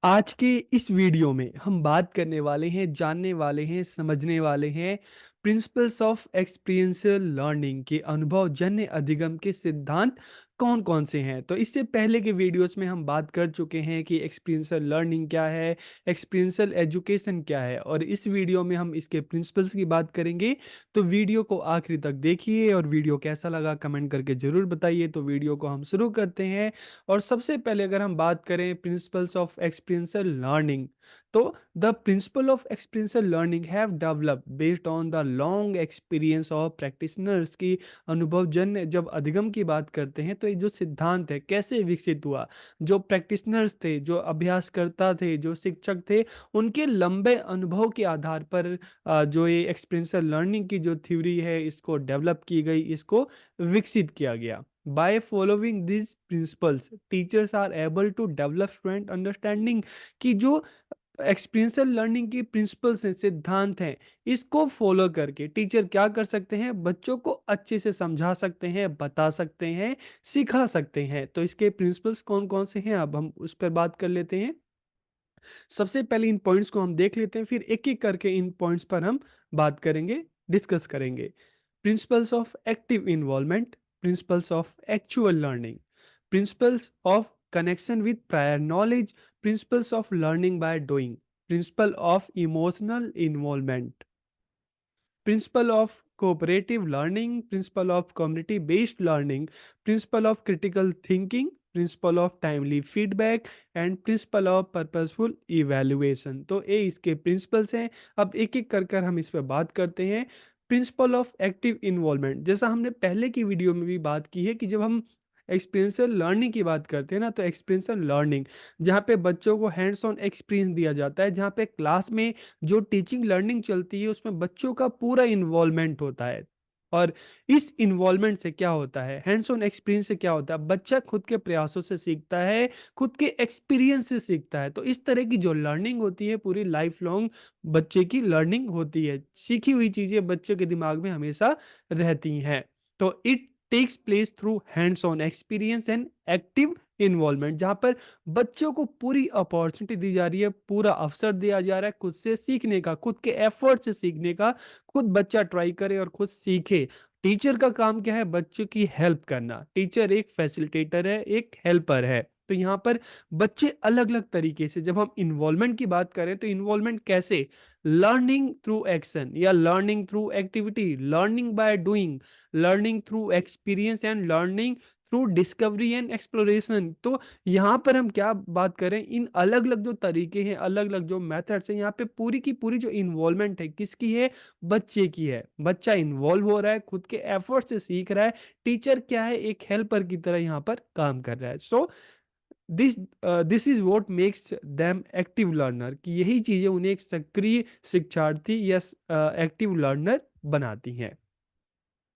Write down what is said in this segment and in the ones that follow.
आज के इस वीडियो में हम बात करने वाले हैं, जानने वाले हैं, समझने वाले हैं प्रिंसिपल्स ऑफ एक्सपीरियंशियल लर्निंग के अनुभवजन्य अधिगम के सिद्धांत कौन कौन से हैं। तो इससे पहले के वीडियोस में हम बात कर चुके हैं कि एक्सपीरियंशियल लर्निंग क्या है, एक्सपीरियंशियल एजुकेशन क्या है, और इस वीडियो में हम इसके प्रिंसिपल्स की बात करेंगे। तो वीडियो को आखिरी तक देखिए और वीडियो कैसा लगा कमेंट करके ज़रूर बताइए। तो वीडियो को हम शुरू करते हैं। और सबसे पहले अगर हम बात करें प्रिंसिपल्स ऑफ एक्सपीरियंशियल लर्निंग, तो the principle of experiential learning have developed based on the long experience of practitioners की अनुभवजन्य जब अधिगम की बात करते हैं तो ये जो सिद्धांत है कैसे विकसित हुआ। जो प्रैक्टिशनर्स थे, जो अभ्यासकर्ता थे, जो शिक्षक थे, उनके लंबे अनुभव के आधार पर जो ये एक्सपीरियंशियल लर्निंग की जो थ्योरी है इसको डेवलप की गई, इसको विकसित किया गया। By following these principles, teachers are able to develop student understanding कि जो एक्सपीरियंशियल लर्निंग की प्रिंसिपल्स हैं, सिद्धांत हैं, इसको फॉलो करके टीचर क्या कर सकते हैं, बच्चों को अच्छे से समझा सकते हैं, बता सकते हैं, सिखा सकते हैं। तो इसके प्रिंसिपल्स कौन कौन से हैं, अब हम उस पर बात कर लेते हैं। सबसे पहले इन पॉइंट्स को हम देख लेते हैं, फिर एक एक करके इन पॉइंट्स पर हम बात करेंगे, डिस्कस करेंगे। Principles of active involvement, principles of actual learning, principles of connection with prior knowledge, principles of learning by doing, principle of emotional involvement, principle of cooperative learning, principle of community based learning, principle of critical thinking, principle of timely feedback and principle of purposeful evaluation. तो ये इसके principles हैं। अब एक एक कर कर हम इस पर बात करते हैं। प्रिंसिपल ऑफ एक्टिव इन्वॉल्वमेंट, जैसा हमने पहले की वीडियो में भी बात की है कि जब हम एक्सपीरियंशियल लर्निंग की बात करते हैं ना, तो एक्सपीरियंशियल लर्निंग जहाँ पे बच्चों को हैंड्स ऑन एक्सपीरियंस दिया जाता है, जहाँ पे क्लास में जो टीचिंग लर्निंग चलती है उसमें बच्चों का पूरा इन्वॉल्वमेंट होता है। और इस इन्वॉल्वमेंट से क्या होता है, हैंड्स ऑन एक्सपीरियंस से क्या होता है, बच्चा खुद के प्रयासों से सीखता है, खुद के एक्सपीरियंस से सीखता है। तो इस तरह की जो लर्निंग होती है पूरी लाइफ लॉन्ग बच्चे की लर्निंग होती है, सीखी हुई चीजें बच्चे के दिमाग में हमेशा रहती हैं। तो it takes place through hands on experience and active involvement, जहां पर बच्चों को पूरी अपॉर्चुनिटी दी जा रही है, पूरा अवसर दिया जा रहा है खुद से सीखने का, खुद के एफर्ट से सीखने का, खुद बच्चा ट्राई करे और खुद सीखे। टीचर का काम क्या है, बच्चों की हेल्प करना। टीचर एक फैसिलिटेटर है, एक हेल्पर है। तो यहाँ पर बच्चे अलग अलग तरीके से, जब हम इन्वॉल्वमेंट की बात करें तो इन्वॉल्वमेंट कैसे, लर्निंग थ्रू एक्शन या learning through activity, learning by doing, learning through experience and learning through discovery and exploration. तो यहाँ पर हम क्या बात करें, इन अलग अलग जो तरीके हैं, अलग अलग जो मेथड्स हैं, यहाँ पे पूरी की पूरी जो इन्वॉल्वमेंट है किसकी है, बच्चे की है। बच्चा इन्वॉल्व हो रहा है, खुद के एफर्ट से सीख रहा है। टीचर क्या है, एक हेल्पर की तरह यहाँ पर काम कर रहा है। So this this is what makes them active learner, कि यही चीजें उन्हें एक सक्रिय शिक्षार्थी या एक्टिव लर्नर बनाती हैं।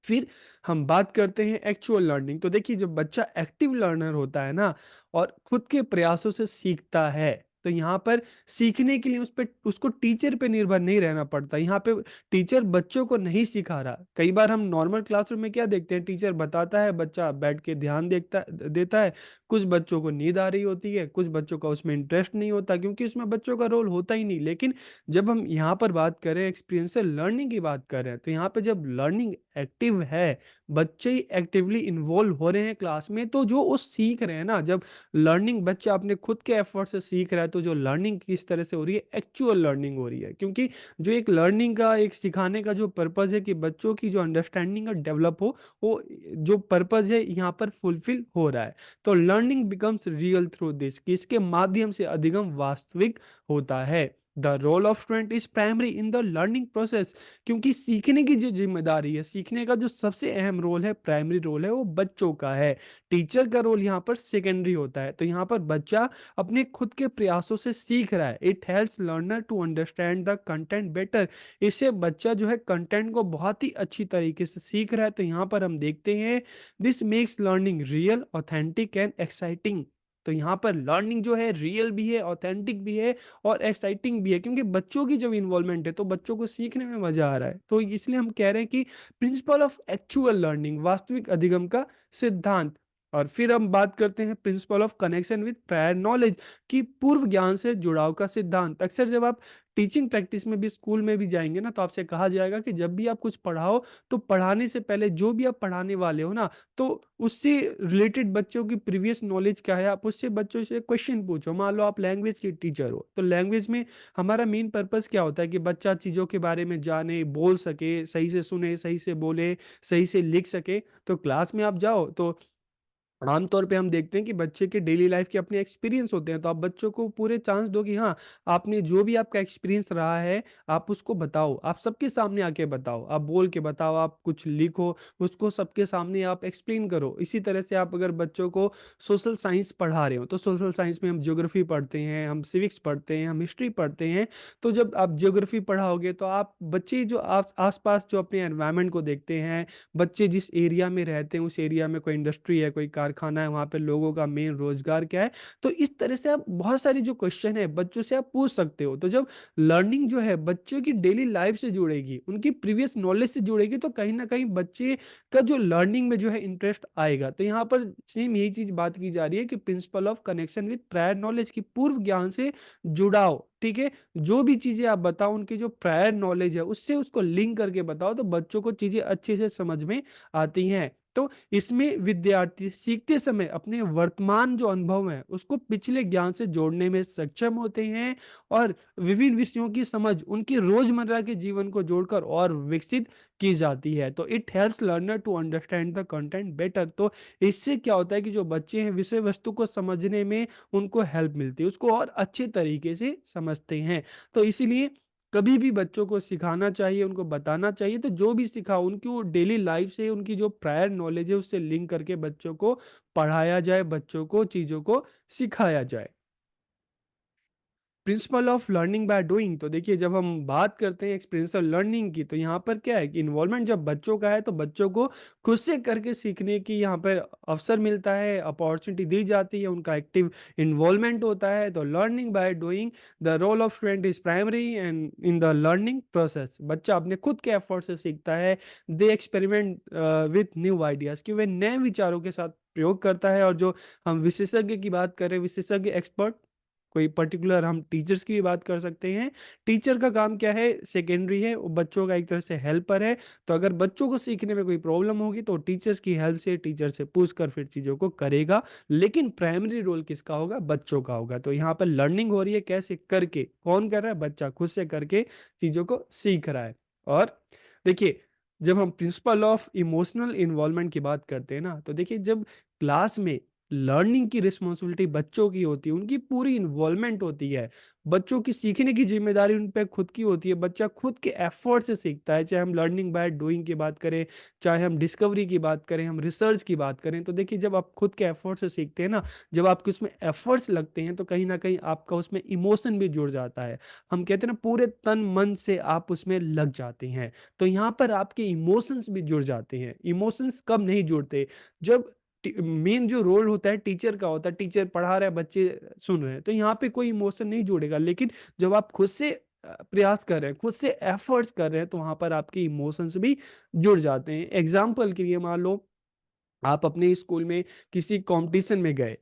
फिर हम बात करते हैं एक्चुअल लर्निंग। तो देखिए जब बच्चा एक्टिव लर्नर होता है ना और खुद के प्रयासों से सीखता है, तो यहाँ पर सीखने के लिए उस पे उसको टीचर पे निर्भर नहीं रहना पड़ता। यहाँ पे टीचर बच्चों को नहीं सिखा रहा। कई बार हम नॉर्मल क्लासरूम में क्या देखते हैं, टीचर बताता है, बच्चा बैठ के ध्यान देखता देता है। कुछ बच्चों को नींद आ रही होती है, कुछ बच्चों का उसमें इंटरेस्ट नहीं होता क्योंकि उसमें बच्चों का रोल होता ही नहीं। लेकिन जब हम यहाँ पर बात करें, एक्सपीरियंशियल लर्निंग की बात कर रहे हैं, तो यहाँ पे जब लर्निंग एक्टिव है, बच्चे ही एक्टिवली इन्वॉल्व हो रहे हैं क्लास में, तो जो वो सीख रहे हैं ना, जब लर्निंग बच्चा अपने खुद के एफर्ट से सीख रहा है, तो जो लर्निंग किस तरह से हो रही है, एक्चुअल लर्निंग हो रही है। क्योंकि जो एक लर्निंग का, एक सिखाने का जो पर्पज है कि बच्चों की जो अंडरस्टैंडिंग और डेवलप हो, वो जो पर्पज है यहाँ पर फुलफिल हो रहा है। तो learning becomes real through this, कि इसके माध्यम से अधिगम वास्तविक होता है। The role of student is primary in the learning process, क्योंकि सीखने की जो जिम्मेदारी है, सीखने का जो सबसे अहम रोल है, प्राइमरी रोल है, वो बच्चों का है। टीचर का रोल यहाँ पर सेकेंडरी होता है। तो यहाँ पर बच्चा अपने खुद के प्रयासों से सीख रहा है। It helps learner to understand the content better, इससे बच्चा जो है कंटेंट को बहुत ही अच्छी तरीके से सीख रहा है। तो यहाँ पर हम देखते हैं this makes learning real, authentic and exciting. तो यहाँ पर लर्निंग जो है रियल भी है, ऑथेंटिक भी है और एक्साइटिंग भी है, क्योंकि बच्चों की जब इन्वॉल्वमेंट है तो बच्चों को सीखने में मजा आ रहा है। तो इसलिए हम कह रहे हैं कि प्रिंसिपल ऑफ एक्चुअल लर्निंग, वास्तविक अधिगम का सिद्धांत। और फिर हम बात करते हैं principle of connection with prior knowledge कि पूर्व ज्ञान से जुड़ाव का सिद्धांत। अक्सर जब आप टीचिंग प्रैक्टिस में भी, स्कूल में भी जाएंगे ना, तो आपसे कहा जाएगा कि जब भी आप कुछ पढ़ाओ तो पढ़ाने से पहले जो भी आप पढ़ाने वाले हो ना, तो उससे रिलेटेड बच्चों की प्रीवियस नॉलेज क्या है, आप उससे बच्चों से क्वेश्चन पूछो। मान लो आप लैंग्वेज के टीचर हो, तो लैंग्वेज में हमारा मेन पर्पस क्या होता है कि बच्चा चीज़ों के बारे में जाने, बोल सके, सही से सुने, सही से बोले, सही से लिख सके। तो क्लास में आप जाओ तो आमतौर पे हम देखते हैं कि बच्चे के डेली लाइफ के अपने एक्सपीरियंस होते हैं, तो आप बच्चों को पूरे चांस दो कि हाँ, आपने जो भी आपका एक्सपीरियंस रहा है आप उसको बताओ, आप सबके सामने आके बताओ, आप बोल के बताओ, आप कुछ लिखो, उसको सबके सामने आप एक्सप्लेन करो। इसी तरह से आप अगर बच्चों को सोशल साइंस पढ़ा रहे हो, तो सोशल साइंस में हम ज्योग्राफी पढ़ते हैं, हम सिविक्स पढ़ते हैं, हम हिस्ट्री पढ़ते हैं। तो जब आप ज्योग्राफी पढ़ाओगे तो आप बच्चे जो आप आसपास जो अपने एनवायरनमेंट को देखते हैं, बच्चे जिस एरिया में रहते हैं उस एरिया में कोई इंडस्ट्री है, कोई कारखाना है, वहाँ पे लोगों का मेन रोजगार क्या है, तो इस तरह से आप बहुत सारी जो क्वेश्चन है बच्चों से आप पूछ सकते हो। तो जब लर्निंग जो है बच्चों की डेली लाइफ से जुड़ेगी, उनकी प्रीवियस नॉलेज से जुड़ेगी, तो कहीं ना कहीं बच्चे का जो लर्निंग में जो है इंटरेस्ट आएगा। तो यहाँ पर सेम यही चीज बात की जा रही है कि principle of connection with prior knowledge की पूर्व ज्ञान से जुड़ाव, ठीक है। जो भी चीजें आप बताओ उनकी जो प्रायर नॉलेज है उससे उसको लिंक करके बताओ, तो बच्चों को चीजें अच्छे से समझ में आती हैं। तो इसमें विद्यार्थी सीखते समय अपने वर्तमान जो अनुभव है उसको पिछले ज्ञान से जोड़ने में सक्षम होते हैं, और विभिन्न विषयों की समझ उनकी रोजमर्रा के जीवन को जोड़कर और विकसित की जाती है। तो it helps learner to understand the content better. तो इससे क्या होता है कि जो बच्चे हैं विषय वस्तु को समझने में उनको हेल्प मिलती है, उसको और अच्छे तरीके से समझते हैं। तो इसीलिए कभी भी बच्चों को सिखाना चाहिए, उनको बताना चाहिए, तो जो भी सिखाओ उनकी वो डेली लाइफ से उनकी जो प्रायर नॉलेज है उससे लिंक करके बच्चों को पढ़ाया जाए, बच्चों को चीज़ों को सिखाया जाए। Principle of learning by doing, तो देखिए जब हम बात करते हैं एक्सपीरियंशियल लर्निंग की, तो यहाँ पर क्या है कि इन्वॉल्वमेंट जब बच्चों का है तो बच्चों को खुद से करके सीखने की यहाँ पर अवसर मिलता है, अपॉर्चुनिटी दी जाती है, उनका एक्टिव इन्वॉल्वमेंट होता है। तो learning by doing, the role of student is primary and in the learning process. बच्चा अपने खुद के एफर्ट से सीखता है। They experiment with new ideas, कि वह नए विचारों के साथ प्रयोग करता है। और जो हम विशेषज्ञ की बात करें, विशेषज्ञ एक्सपर्ट, कोई पर्टिकुलर हम टीचर्स की भी बात कर सकते हैं। टीचर का काम क्या है, सेकेंडरी है, वो बच्चों का एक तरह से हेल्पर है। तो अगर बच्चों को सीखने में कोई प्रॉब्लम होगी तो टीचर्स की हेल्प से, टीचर से पूछ कर फिर चीज़ों को करेगा। लेकिन प्राइमरी रोल किसका होगा, बच्चों का होगा। तो यहाँ पर लर्निंग हो रही है कैसे, करके। कौन कर रहा है, बच्चा खुद से करके चीज़ों को सीख रहा है। और देखिए जब हम प्रिंसिपल ऑफ इमोशनल इन्वॉल्वमेंट की बात करते हैं ना, तो देखिए जब क्लास में लर्निंग की रिस्पॉन्सिबिलिटी बच्चों की होती है, उनकी पूरी इन्वॉल्वमेंट होती है, बच्चों की सीखने की जिम्मेदारी उन पे खुद की होती है, बच्चा खुद के एफर्ट से सीखता है। चाहे हम लर्निंग बाय डूइंग की बात करें, चाहे हम डिस्कवरी की बात करें, हम रिसर्च की बात करें, तो देखिए जब आप खुद के एफर्ट से सीखते हैं ना, जब आपके उसमें एफर्ट्स लगते हैं, तो कहीं ना कहीं आपका उसमें इमोशन भी जुड़ जाता है। हम कहते हैं ना, पूरे तन मन से आप उसमें लग जाते हैं। तो यहाँ पर आपके इमोशंस भी जुड़ जाते हैं। इमोशंस कब नहीं जुड़ते, जब मेन जो रोल होता है टीचर का होता है, टीचर पढ़ा रहा है, बच्चे सुन रहे हैं, तो यहाँ पे कोई इमोशन नहीं जुड़ेगा। लेकिन जब आप खुद से प्रयास कर रहे हैं, खुद से एफर्ट्स कर रहे हैं, तो वहां पर आपके इमोशंस भी जुड़ जाते हैं। एग्जाम्पल के लिए मान लो आप अपने स्कूल में किसी कंपटीशन में गए,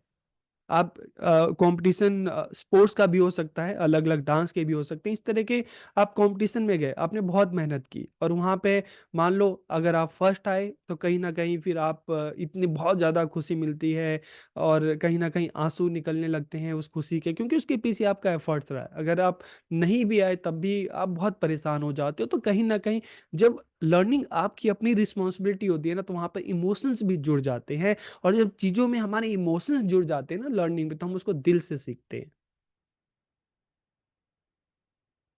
आप कंपटीशन स्पोर्ट्स का भी हो सकता है, अलग अलग डांस के भी हो सकते हैं, इस तरह के आप कंपटीशन में गए, आपने बहुत मेहनत की, और वहाँ पे मान लो अगर आप फर्स्ट आए, तो कहीं ना कहीं फिर आप इतनी बहुत ज़्यादा खुशी मिलती है, और कहीं ना कहीं आंसू निकलने लगते हैं उस खुशी के, क्योंकि उसके पीछे आपका एफर्ट्स रहा है। अगर आप नहीं भी आए तब भी आप बहुत परेशान हो जाते हो। तो कहीं ना कहीं जब लर्निंग आपकी अपनी रिस्पॉन्सिबिलिटी होती है ना, तो वहाँ पर इमोशंस भी जुड़ जाते हैं। और जब चीज़ों में हमारे इमोशंस जुड़ जाते हैं ना लर्निंग में, तो हम उसको दिल से सीखते हैं।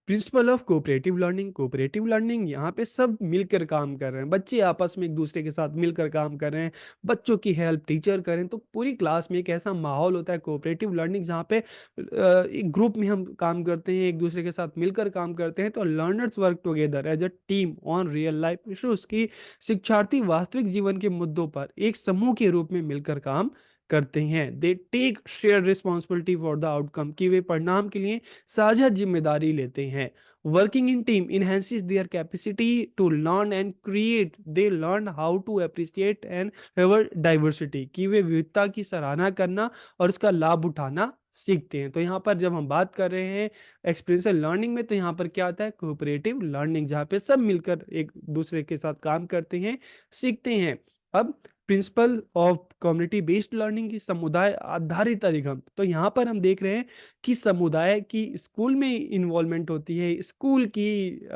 प्रिंसिपल ऑफ कोऑपरेटिव लर्निंग, यहाँ पे सब मिलकर काम कर रहे हैं, बच्चे आपस में एक दूसरे के साथ मिलकर काम कर रहे हैं, बच्चों की हेल्प टीचर करें, तो पूरी क्लास में एक ऐसा माहौल होता है कोऑपरेटिव लर्निंग, जहाँ पे एक ग्रुप में हम काम करते हैं, एक दूसरे के साथ मिलकर काम करते हैं। तो learners work together as a team on real life issues, की शिक्षार्थी वास्तविक जीवन के मुद्दों पर एक समूह के रूप में मिलकर काम करते हैं। They take share responsibility for the outcome, की वे परिणाम के लिए साझा जिम्मेदारी लेते हैं। Working in team enhances their capacity to learn and create. They learn how to appreciate and favor diversity, कि वे विविधता की सराहना करना और उसका लाभ उठाना सीखते हैं। तो यहाँ पर जब हम बात कर रहे हैं एक्सपीरियंशियल लर्निंग में, तो यहाँ पर क्या आता है, कोऑपरेटिव लर्निंग, जहाँ पे सब मिलकर एक दूसरे के साथ काम करते हैं, सीखते हैं। अब principle of community based learning की समुदाय आधारित अधिगम, तो यहाँ पर हम देख रहे हैं कि समुदाय की स्कूल में इन्वॉल्वमेंट होती है, स्कूल की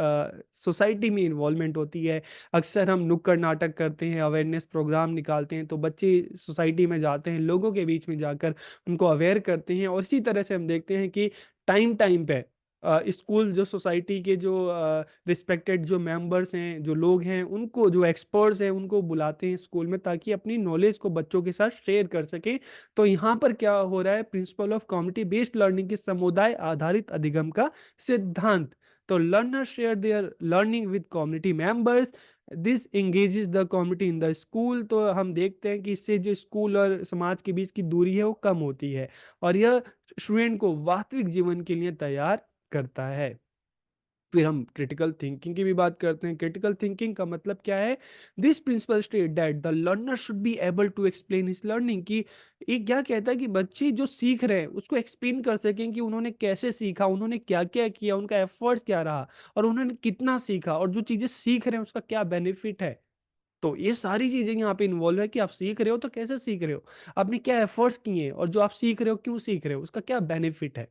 सोसाइटी में इन्वॉल्वमेंट होती है। अक्सर हम नुक्कड़ नाटक करते हैं, अवेयरनेस प्रोग्राम निकालते हैं, तो बच्चे सोसाइटी में जाते हैं, लोगों के बीच में जाकर उनको अवेयर करते हैं। और इसी तरह से हम देखते हैं कि टाइम टाइम पे स्कूल जो सोसाइटी के जो रिस्पेक्टेड जो मेंबर्स हैं, जो लोग हैं, उनको जो एक्सपर्ट्स हैं उनको बुलाते हैं स्कूल में, ताकि अपनी नॉलेज को बच्चों के साथ शेयर कर सकें। तो यहाँ पर क्या हो रहा है, principle of community based learning के समुदाय आधारित अधिगम का सिद्धांत। तो learner share their learning with community members, this engages the community in the school. तो हम देखते हैं कि इससे जो स्कूल और समाज के बीच की दूरी है वो कम होती है, और यह स्टूडेंट को वास्तविक जीवन के लिए तैयार करता है। फिर हम क्रिटिकल थिंकिंग की भी बात करते हैं। क्रिटिकल थिंकिंग का मतलब क्या है, this principle state that the learner should be able to explain his learning, कि ये क्या कहता है कि बच्चे जो सीख रहे हैं उसको एक्सप्लेन कर सकें कि उन्होंने कैसे सीखा, उन्होंने क्या क्या किया, उनका एफर्ट्स क्या रहा, और उन्होंने कितना सीखा, और जो चीजें सीख रहे हैं उसका क्या बेनिफिट है। तो ये सारी चीजें यहाँ पे इन्वॉल्व है कि आप सीख रहे हो तो कैसे सीख रहे हो, आपने क्या एफर्ट्स किए हैं, और जो आप सीख रहे हो क्यों सीख रहे हो, उसका क्या बेनिफिट है।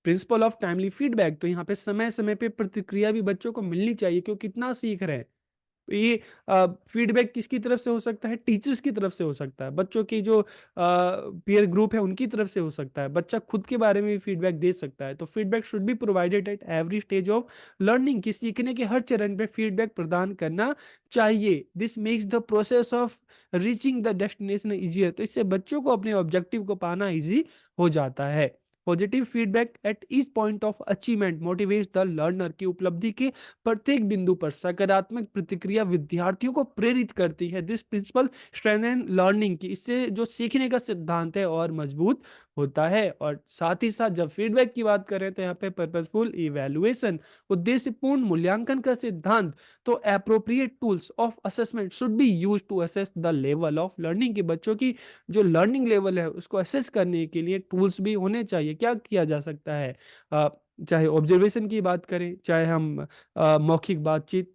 प्रिंसिपल ऑफ टाइमली फीडबैक, तो यहाँ पे समय समय पे प्रतिक्रिया भी बच्चों को मिलनी चाहिए कि वो कितना सीख रहे हैं। तो ये फीडबैक किसकी तरफ से हो सकता है, टीचर्स की तरफ से हो सकता है, बच्चों की जो पीयर ग्रुप है उनकी तरफ से हो सकता है, बच्चा खुद के बारे में भी फीडबैक दे सकता है। तो feedback should be provided at every stage of learning, की सीखने के हर चरण पे फीडबैक प्रदान करना चाहिए। This makes the process of reaching the destination easier, तो इससे बच्चों को अपने ऑब्जेक्टिव को पाना इजी हो जाता है। Positive feedback at each point of achievement motivates the learner, की उपलब्धि के प्रत्येक बिंदु पर सकारात्मक प्रतिक्रिया विद्यार्थियों को प्रेरित करती है। दिस प्रिंसिपल स्ट्रेंथन लर्निंग, की इससे जो सीखने का सिद्धांत है और मजबूत होता है। और साथ ही साथ जब फीडबैक की बात करें तो यहाँ पे पर्पसफुल इवैल्यूएशन, उद्देश्यपूर्ण मूल्यांकन का सिद्धांत। तो appropriate tools of assessment should be used to assess the level of learning, की बच्चों की जो लर्निंग लेवल है उसको असेस करने के लिए टूल्स भी होने चाहिए। क्या किया जा सकता है, अ, चाहे ऑब्जर्वेशन की बात करें, चाहे हम मौखिक बातचीत,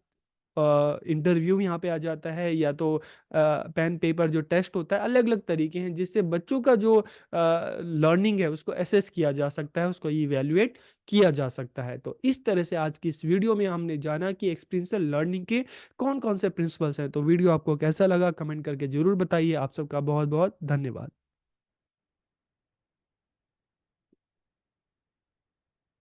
इंटरव्यू यहाँ पे आ जाता है, या तो पेन पेपर जो टेस्ट होता है, अलग अलग तरीके हैं जिससे बच्चों का जो लर्निंग है उसको एसेस किया जा सकता है, उसको इवैल्यूएट किया जा सकता है। तो इस तरह से आज की इस वीडियो में हमने जाना कि एक्सपीरियंशियल लर्निंग के कौन कौन से प्रिंसिपल्स हैं। तो वीडियो आपको कैसा लगा कमेंट करके जरूर बताइए। आप सबका बहुत बहुत धन्यवाद।